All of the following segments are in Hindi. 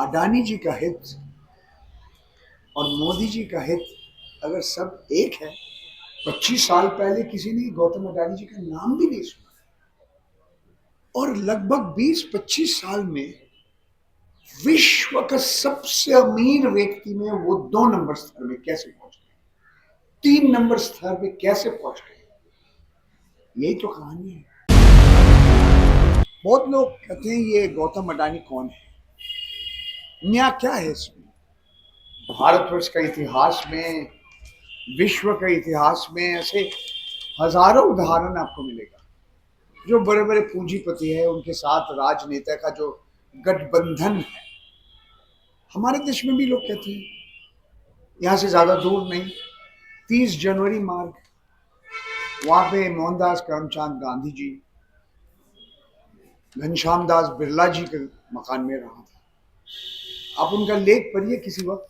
अडानी जी का हित और मोदी जी का हित अगर सब एक है, 25 साल पहले किसी ने गौतम अडानी जी का नाम भी नहीं सुना, और लगभग 20-25 साल में विश्व का सबसे अमीर व्यक्ति में वो 2 नंबर स्तर में कैसे पहुंच गए, 3 नंबर स्तर पे कैसे पहुंच गए, यही तो कहानी है। बहुत लोग कहते हैं ये गौतम अडानी कौन है, नया क्या है इसमें। भारतवर्ष का इतिहास में, विश्व के इतिहास में ऐसे हजारों उदाहरण आपको मिलेगा। जो बड़े बड़े पूंजीपति है उनके साथ राजनेता का जो गठबंधन है, हमारे देश में भी लोग कहते हैं, यहां से ज्यादा दूर नहीं, 30 जनवरी मार्ग, वहां पे मोहनदास करमचंद गांधी जी, घनश्याम दास बिरला जी के मकान में रहा था। आप उनका लेख पढ़िए किसी वक्त,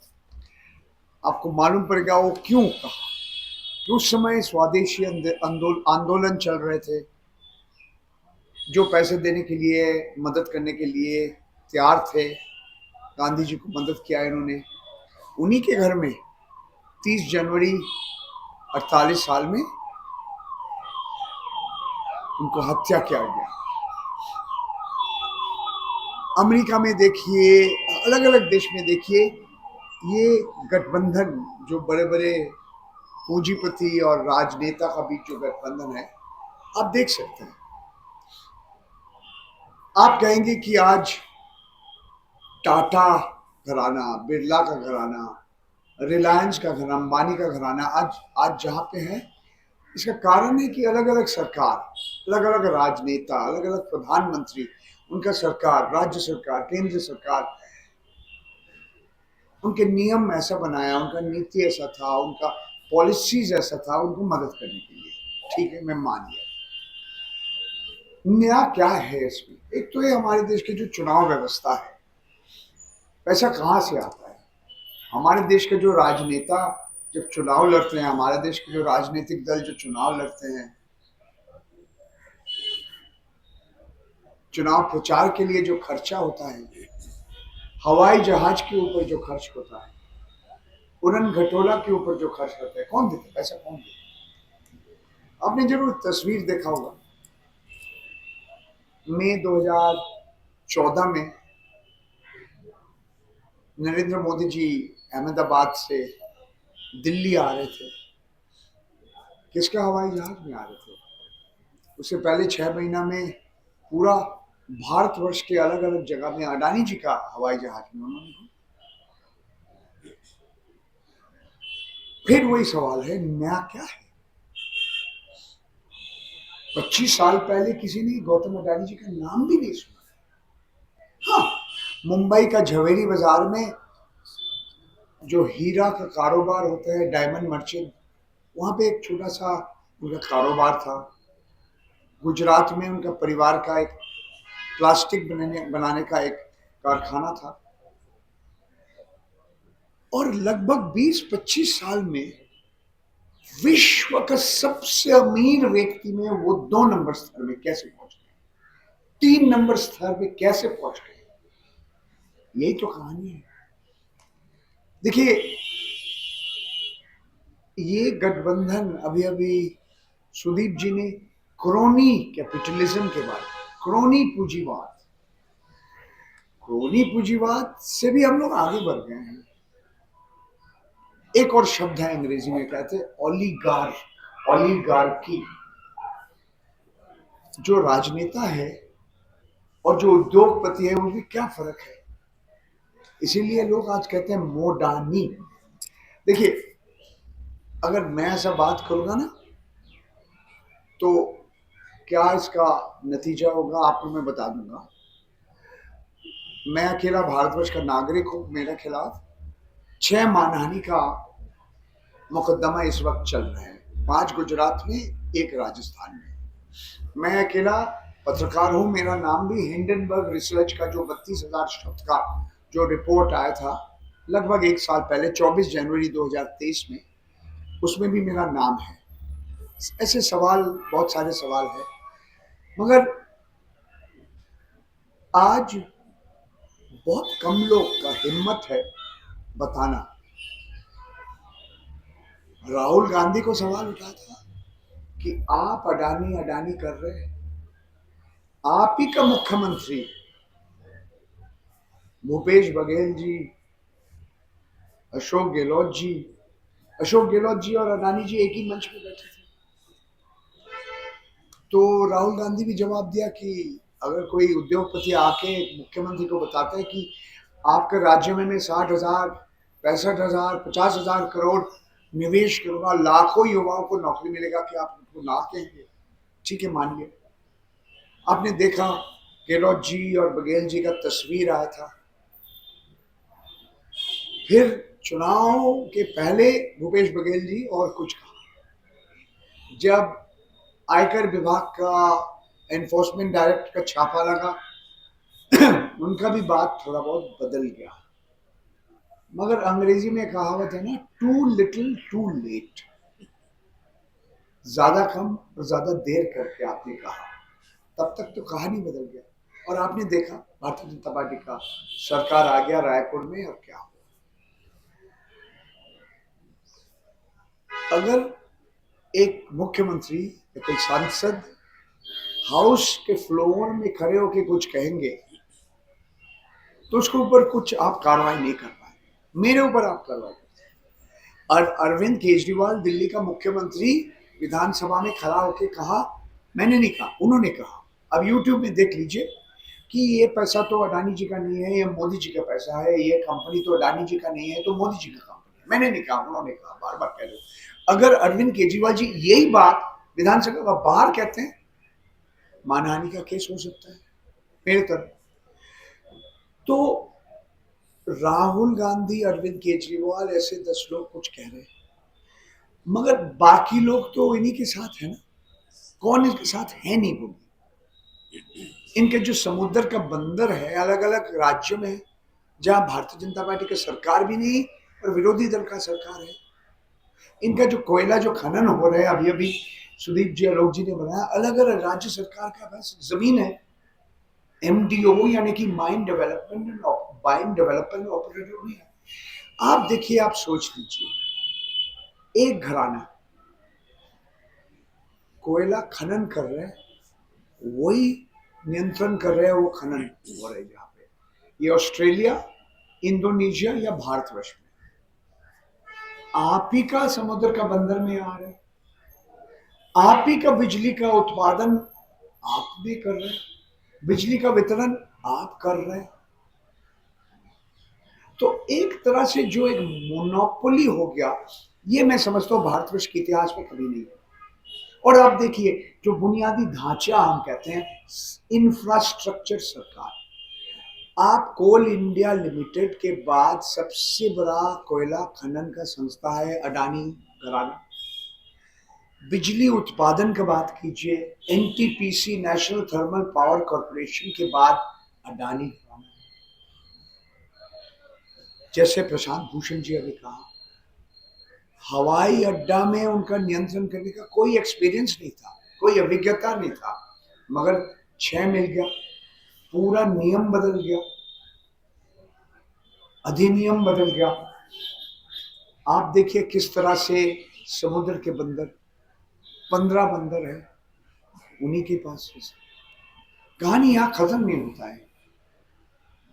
आपको मालूम पड़ेगा वो क्यों कहा कि उस समय स्वदेशी आंदोलन चल रहे थे। जो पैसे देने के लिए, मदद करने के लिए तैयार थे, गांधी जी को मदद किया इन्होंने। उन्हीं के घर में 30 जनवरी 48 साल में उनको हत्या किया गया। अमेरिका में देखिए, अलग अलग देश में देखिए, ये गठबंधन जो बड़े बड़े पूंजीपति और राजनेता का बीच जो गठबंधन है, आप देख सकते हैं। आप कहेंगे कि आज टाटा घराना, बिरला का घराना, रिलायंस का घराना, अंबानी का घराना आज आज जहां पे है, इसका कारण है कि अलग अलग सरकार, अलग अलग राजनेता, अलग अलग प्रधानमंत्री, उनका सरकार, राज्य सरकार, केंद्र सरकार, उनके नियम ऐसा बनाया, उनका नीति ऐसा था, उनका पॉलिसीज ऐसा था उनको मदद करने के लिए। ठीक है, मैं मान लिया। नया क्या है इसमें? एक तो ये हमारे देश की जो चुनाव व्यवस्था है, पैसा कहाँ से आता है। हमारे देश के जो राजनेता जब चुनाव लड़ते हैं, हमारे देश के जो राजनीतिक दल जो चुनाव लड़ते हैं, चुनाव प्रचार के लिए जो खर्चा होता है, हवाई जहाज के ऊपर जो खर्च होता है, उड़न खटोला के ऊपर जो खर्च होता है, कौन देता है पैसा? कौन देता है? आपने जरूर तस्वीर देखा होगा, मई 2014 में नरेंद्र मोदी जी अहमदाबाद से दिल्ली आ रहे थे। किसका हवाई जहाज में आ रहे थे? उससे पहले 6 महीना में पूरा भारतवर्ष के अलग अलग जगह में अडानी जी का हवाई जहाज में उन्होंने। फिर वही सवाल है, नया क्या है? 25 साल पहले किसी ने गौतम अडानी जी का नाम भी नहीं सुना। हाँ, मुंबई का झवेरी बाजार में जो हीरा का कारोबार होता है, डायमंड मर्चेंट, वहां पे एक छोटा सा उनका कारोबार था। गुजरात में उनका परिवार का एक प्लास्टिक बनाने का एक कारखाना था। और लगभग 20-25 साल में विश्व का सबसे अमीर व्यक्ति में वो 2 नंबर स्तर में कैसे पहुंच गए, 3 नंबर स्तर पे कैसे पहुंच गए, यही तो कहानी है। देखिए, ये गठबंधन अभी अभी सुदीप जी ने क्रोनी कैपिटलिज्म के बारे में, क्रोनी पूंजीवाद से भी हम लोग आगे बढ़ गए हैं। एक और शब्द है अंग्रेजी में, कहते हैं ओलिगार्की। जो राजनेता है और जो उद्योगपति है, उनमें क्या फर्क है? इसीलिए लोग आज कहते हैं मोडानी। देखिए, अगर मैं ऐसा बात करूंगा ना, तो क्या इसका नतीजा होगा आपको मैं बता दूंगा। मैं अकेला भारतवर्ष का नागरिक हूं, मेरे खिलाफ 6 मानहानि का मुकदमा इस वक्त चल रहा है, 5 गुजरात में, 1 राजस्थान में। मैं अकेला पत्रकार हूं, मेरा नाम भी हिंडनबर्ग रिसर्च का जो 32,000 शब्द का जो रिपोर्ट आया था लगभग 1 साल पहले, 24 जनवरी 2023 में, उसमें भी मेरा नाम है। ऐसे सवाल, बहुत सारे सवाल है, मगर आज बहुत कम लोग का हिम्मत है बताना। राहुल गांधी को सवाल उठा था कि आप अडानी अडानी कर रहे हैं, आप ही का मुख्यमंत्री भूपेश बघेल जी, अशोक गहलोत जी, अशोक गहलोत जी और अडानी जी एक ही मंच पे बैठे थे। तो राहुल गांधी भी जवाब दिया कि अगर कोई उद्योगपति आके मुख्यमंत्री को बताते हैं कि आपके राज्य में मैं 60,000, 65,000, 50,000 करोड़ निवेश करूंगा, लाखों युवाओं को नौकरी मिलेगा, कि आप उनको ना कहेंगे? ठीक है, मान लिया। आपने देखा गहलोत जी और बघेल जी का तस्वीर आया था। फिर चुनाव के पहले भूपेश बघेल जी और कुछ कहा। जब आयकर विभाग का एनफोर्समेंट डायरेक्टर का छापा लगा, उनका भी बात थोड़ा बहुत बदल गया। मगर अंग्रेजी में कहावत है ना, टू लिटिल टू लेट। ज्यादा कम और ज्यादा देर करके आपने कहा, तब तक तो कहानी बदल गया। और आपने देखा भारतीय जनता पार्टी का सरकार आ गया रायपुर में, और क्या हुआ। अगर एक मुख्यमंत्री या कोई सांसद हाउस के फ्लोर में खड़े होकर कुछ कहेंगे तो उसके ऊपर कुछ आप कार्रवाई नहीं कर पाए, मेरे ऊपर आप कार्रवाई करते। और अरविंद केजरीवाल दिल्ली का मुख्यमंत्री विधानसभा में खड़ा होकर कहा, मैंने नहीं कहा, उन्होंने कहा, अब यूट्यूब में देख लीजिए, कि ये पैसा तो अडानी जी का नहीं है, ये मोदी जी का पैसा है, ये कंपनी तो अडानी जी का नहीं है, तो मोदी जी का कंपनी है। मैंने नहीं कहा, उन्होंने कहा, बार बार कह दो। अगर अरविंद केजरीवाल जी यही बात विधानसभा का बाहर कहते हैं, मानहानि का केस हो सकता है मेरे तरफ। तो राहुल गांधी, अरविंद केजरीवाल, ऐसे 10 लोग कुछ कह रहे हैं, मगर बाकी लोग तो इन्हीं के साथ है ना। कौन इनके साथ है? नहीं बोली। इनके जो समुद्र का बंदर है अलग अलग राज्यों में, जहां भारतीय जनता पार्टी की सरकार भी नहीं और विरोधी दल का सरकार है। इनका जो कोयला जो खनन हो रहा है, अभी अभी सुदीप जी, आलोक जी ने बनाया, अलग अलग राज्य सरकार का बस जमीन है। MDO यानी कि माइन डेवलपमेंट ऑपरेटर भी है। आप देखिए, आप सोच लीजिए, एक घराना कोयला खनन कर रहे हैं, वही नियंत्रण कर रहे हैं, वो खनन हो रहे जहां पे, ये ऑस्ट्रेलिया, इंडोनेशिया या भारतवर्ष में, आप ही का समुद्र का बंदर में आ रहे, आप ही का बिजली का उत्पादन आप भी कर रहे, बिजली का वितरण आप कर रहे। तो एक तरह से जो एक मोनोपोली हो गया, ये मैं समझता हूं भारतवर्ष के इतिहास में कभी नहीं। और आप देखिए, जो बुनियादी ढांचा हम कहते हैं, इंफ्रास्ट्रक्चर सरकार, आप कोल इंडिया लिमिटेड के बाद सबसे बड़ा कोयला खनन का संस्था है अडानी घराना। बिजली उत्पादन की बात कीजिए, NTPC, national thermal power corporation के बाद अडानी घराना। जैसे प्रशांत भूषण जी अभी कहा, हवाई अड्डा में उनका नियंत्रण करने का कोई एक्सपीरियंस नहीं था, कोई अभिज्ञता नहीं था, मगर 6 मिल गया, पूरा नियम बदल गया, अधिनियम बदल गया। आप देखिए किस तरह से समुद्र के बंदर, 15 बंदर है उन्हीं के पास। कहानी यहां खत्म नहीं होता है।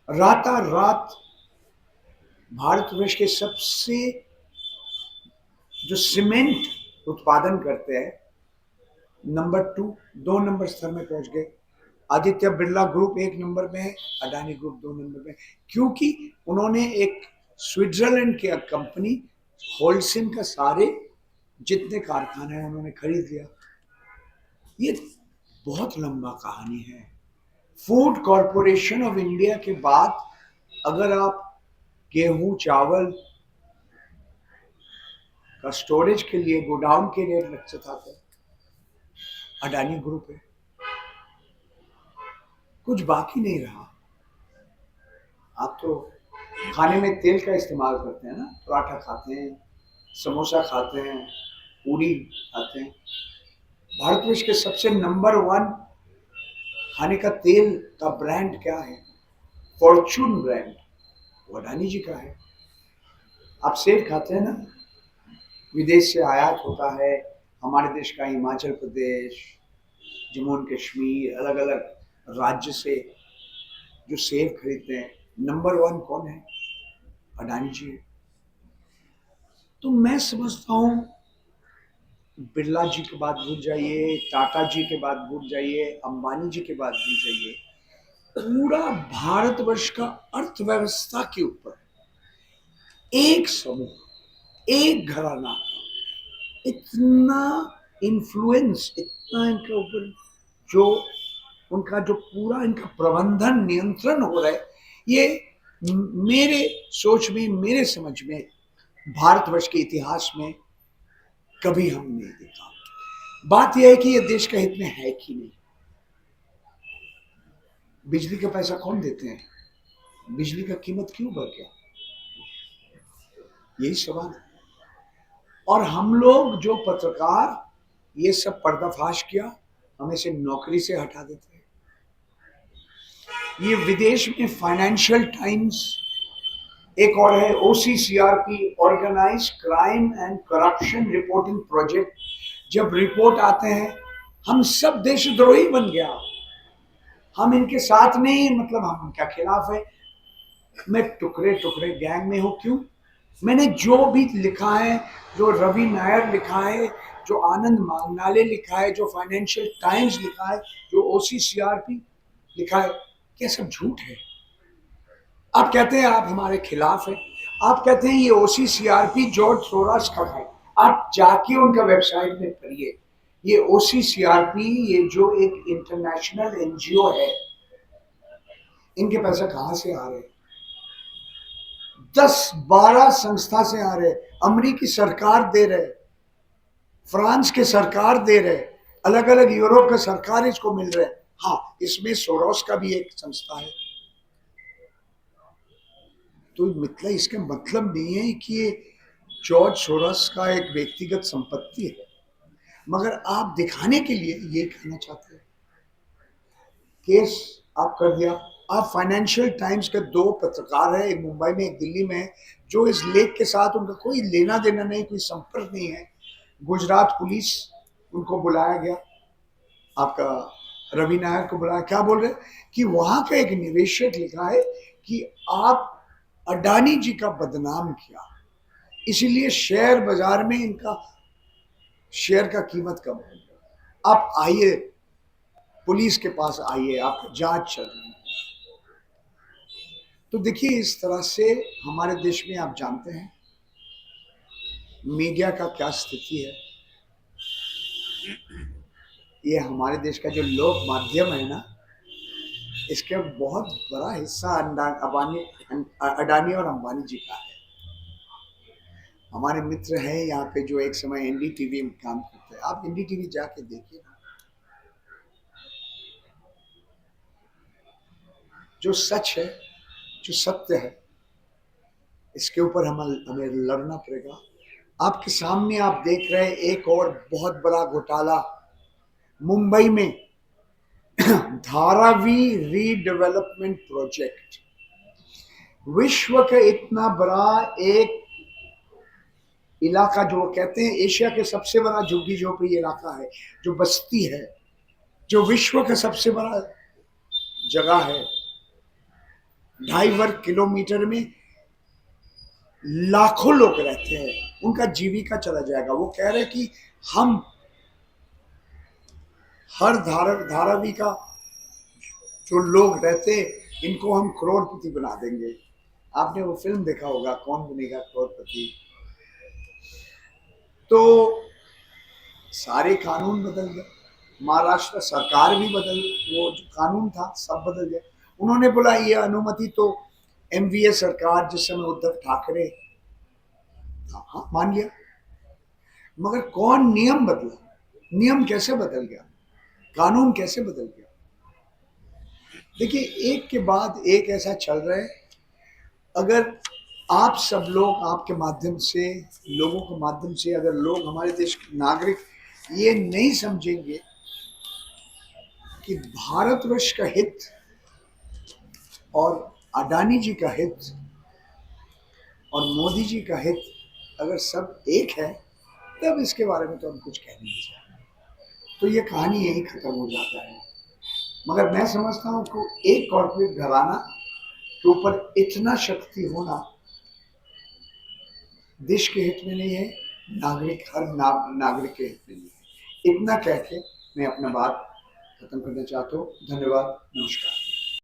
राता रात भारतवर्ष के सबसे जो सीमेंट उत्पादन करते हैं, नंबर 2, 2 नंबर स्तर में पहुंच गए। आदित्य बिरला ग्रुप 1 नंबर में है, अडानी ग्रुप 2 नंबर में, क्योंकि उन्होंने एक स्विट्जरलैंड की कंपनी होल्सिन का सारे जितने कारखाने हैं उन्होंने खरीद लिया। ये बहुत लंबा कहानी है। फूड कॉरपोरेशन ऑफ इंडिया के बाद अगर आप गेहूं चावल का स्टोरेज के लिए गोडाउन के लिए रखते थे, अडानी ग्रुप है। कुछ बाकी नहीं रहा। आप तो खाने में तेल का इस्तेमाल करते हैं ना, पराठा खाते हैं, समोसा खाते हैं, पूरी खाते हैं। भारतवर्ष के सबसे नंबर 1 खाने का तेल का ब्रांड क्या है? फॉर्चून ब्रांड वो अडानी जी का है। आप सेब खाते हैं ना, विदेश से आयात होता है, हमारे देश का हिमाचल प्रदेश, जम्मू एंड कश्मीर, अलग अलग राज्य से जो सेब खरीदते हैं, नंबर वन कौन है? अडानी जी है। तो मैं समझता हूँ बिरला जी के बाद भूल जाइए, टाटा जी के बाद भूल जाइए, अंबानी जी के बाद भूल जाइए, पूरा भारतवर्ष का अर्थव्यवस्था के ऊपर एक समूह, एक घराना इतना इन्फ्लुएंस, इतना इनके ऊपर जो उनका जो पूरा इनका प्रबंधन नियंत्रण हो रहा है, ये मेरे सोच में, मेरे समझ में भारतवर्ष के इतिहास में कभी हम नहीं देखा। बात यह है कि ये देश का हित में है कि नहीं। बिजली का पैसा कौन देते हैं? बिजली का कीमत क्यों बढ़ गया? यही सवाल है। और हम लोग जो पत्रकार ये सब पर्दाफाश किया, हमें से नौकरी से हटा देते हैं। ये विदेश में फाइनेंशियल टाइम्स, एक और है OCCRP, organize crime and corruption reporting project, जब रिपोर्ट आते हैं हम सब देशद्रोही बन गया। हम इनके साथ नहीं, मतलब हम इनके खिलाफ है। मैं टुकड़े टुकड़े गैंग में हूं। क्यों? मैंने जो भी लिखा है, जो रवि नायर लिखा है, जो आनंद मांगनाले लिखा है, जो फाइनेंशियल टाइम्स लिखा है, जो OCCRP लिखा है, ये सब झूठ है। आप कहते हैं आप हमारे खिलाफ हैं, आप कहते हैं ये OCCRP जॉर्ज सोरोस का है। आप जाके उनका वेबसाइट में पढ़िए। ये OCCRP, ये जो एक इंटरनेशनल NGO है, इनके पैसे कहां से आ रहे हैं? 10-12 संस्था से आ रहे, अमेरिकी सरकार दे रहे, फ्रांस के सरकार दे रहे, अलग अलग यूरोप का सरकार इसको मिल रहे। हाँ, इसमें सोरोस का भी एक संस्था है। तो मतलब इसका मतलब नहीं है कि ये जॉर्ज सोरोस का एक व्यक्तिगत संपत्ति है, मगर आप दिखाने के लिए ये कहना चाहते हैं। केस आप कर दिया। आप फाइनेंशियल टाइम्स के 2 पत्रकार हैं, एक मुंबई में, एक दिल्ली में, जो इस लेख के साथ उनका कोई लेना देना नहीं, कोई संपर्क नहीं है। गुजरात पुलिस उनको बुलाया गया, आपका रवि नायर को बुलाया। क्या बोल रहे कि वहां का एक निवेशक लिखा है कि आप अडानी जी का बदनाम किया, इसीलिए शेयर बाजार में इनका शेयर का कीमत कम हो गया। आप आइए, पुलिस के पास आइए, आप जांच चल रही है। तो देखिए, इस तरह से हमारे देश में आप जानते हैं मीडिया का क्या स्थिति है। ये हमारे देश का जो लोक माध्यम है ना, इसका बहुत बड़ा हिस्सा अडानी और अंबानी जी का है। हमारे मित्र हैं यहाँ पे जो एक समय NDTV में काम करते हैं, आप NDTV जाके देखिए ना। जो सच है, जो सत्य है, इसके ऊपर हमें लड़ना पड़ेगा। आपके सामने आप देख रहे हैं एक और बहुत बड़ा घोटाला मुंबई में, धारावी रीडेवलपमेंट प्रोजेक्ट। विश्व का इतना बड़ा एक इलाका, जो कहते हैं एशिया के सबसे बड़ा झुग्गी झोपड़ी इलाका है, जो बस्ती है, जो विश्व का सबसे बड़ा जगह है, 2.5 वर्ग किलोमीटर में लाखों लोग रहते हैं, उनका जीविका चला जाएगा। वो कह रहे कि हम हर धारावी का जो लोग रहते हैं, इनको हम करोड़पति बना देंगे। आपने वो फिल्म देखा होगा, कौन बनेगा करोड़पति। तो सारे कानून बदल गए, महाराष्ट्र सरकार भी बदल, वो जो कानून था सब बदल गया। उन्होंने बोला ये अनुमति तो MVA सरकार, जिस समय उद्धव ठाकरे, हाँ मान लिया, मगर कौन नियम बदला? नियम कैसे बदल गया? कानून कैसे बदल गया? देखिए, एक के बाद एक ऐसा चल रहा है। अगर आप सब लोग, आपके माध्यम से, लोगों के माध्यम से, अगर लोग, हमारे देश के नागरिक ये नहीं समझेंगे कि भारतवर्ष का हित और अडानी जी का हित और मोदी जी का हित अगर सब एक है, तब इसके बारे में तो हम कुछ कह नहीं सकते। तो ये कहानी यही खत्म हो जाता है। मगर मैं समझता हूँ कि एक कॉर्पोरेट घराना के ऊपर इतना शक्ति होना देश के हित में नहीं है, हर नागरिक के हित में नहीं है। इतना कह के मैं अपना बात खत्म करना चाहता हूँ। धन्यवाद, नमस्कार।